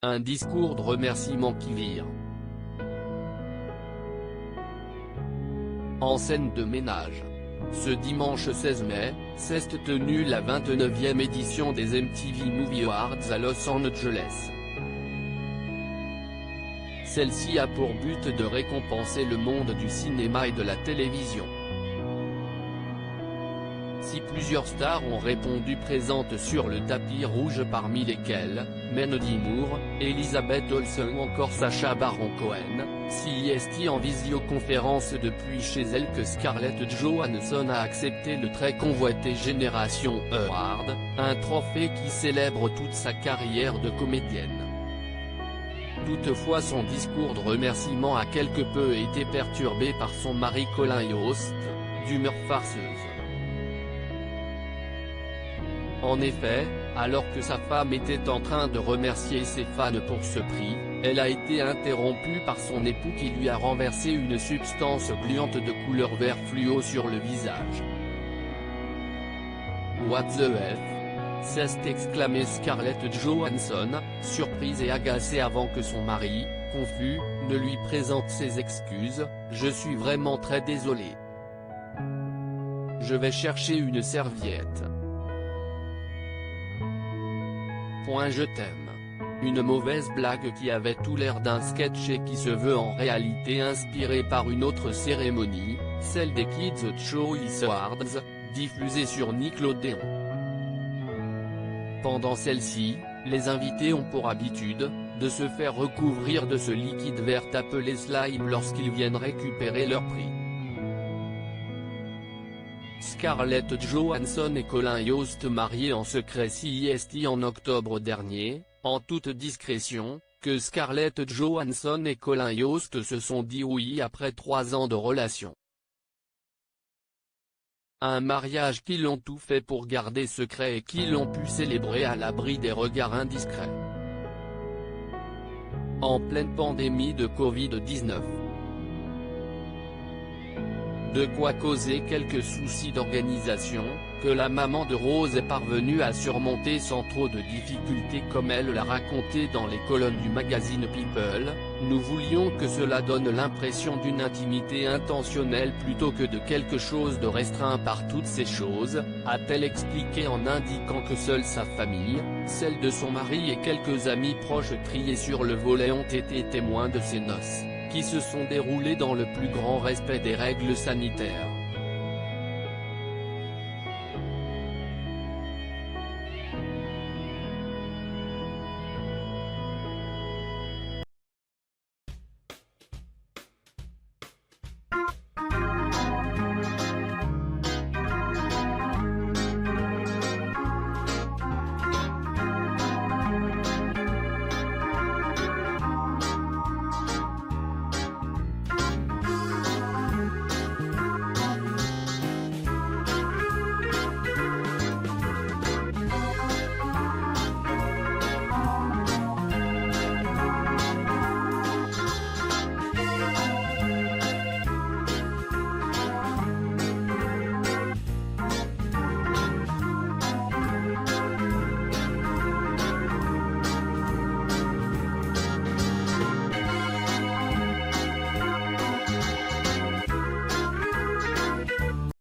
Un discours de remerciement qui vire en scène de ménage. Ce dimanche 16 mai, s'est tenue la 29e édition des MTV Movie Awards à Los Angeles. Celle-ci a pour but de récompenser le monde du cinéma et de la télévision. Si plusieurs stars ont répondu présentes sur le tapis rouge, parmi lesquelles Mandy Moore, Elizabeth Olsen ou encore Sacha Baron Cohen, CEST en visioconférence depuis chez elle que Scarlett Johansson a accepté le très convoité Génération Award, un trophée qui célèbre toute sa carrière de comédienne. Toutefois, son discours de remerciement a quelque peu été perturbé par son mari Colin Yost, d'humeur farceuse. En effet, alors que sa femme était en train de remercier ses fans pour ce prix, elle a été interrompue par son époux qui lui a renversé une substance gluante de couleur vert fluo sur le visage. What the F? S'est exclamé Scarlett Johansson, surprise et agacée avant que son mari, confus, ne lui présente ses excuses. Je suis vraiment très désolée. Je vais chercher une serviette. Je t'aime. Une mauvaise blague qui avait tout l'air d'un sketch et qui se veut en réalité inspirée par une autre cérémonie, celle des Kids' Choice Awards, diffusée sur Nickelodeon. Pendant celle-ci, les invités ont pour habitude de se faire recouvrir de ce liquide vert appelé slime lorsqu'ils viennent récupérer leur prix. Scarlett Johansson et Colin Yost, mariés en secret CEST en octobre dernier, en toute discrétion, que Scarlett Johansson et Colin Yost se sont dit oui après 3 ans de relation. Un mariage qu'ils ont tout fait pour garder secret et qu'ils ont pu célébrer à l'abri des regards indiscrets. En pleine pandémie de Covid-19. De quoi causer quelques soucis d'organisation, que la maman de Rose est parvenue à surmonter sans trop de difficultés comme elle l'a raconté dans les colonnes du magazine People. Nous voulions que cela donne l'impression d'une intimité intentionnelle plutôt que de quelque chose de restreint par toutes ces choses, a-t-elle expliqué en indiquant que seule sa famille, celle de son mari et quelques amis proches triés sur le volet ont été témoins de ses noces, qui se sont déroulées dans le plus grand respect des règles sanitaires.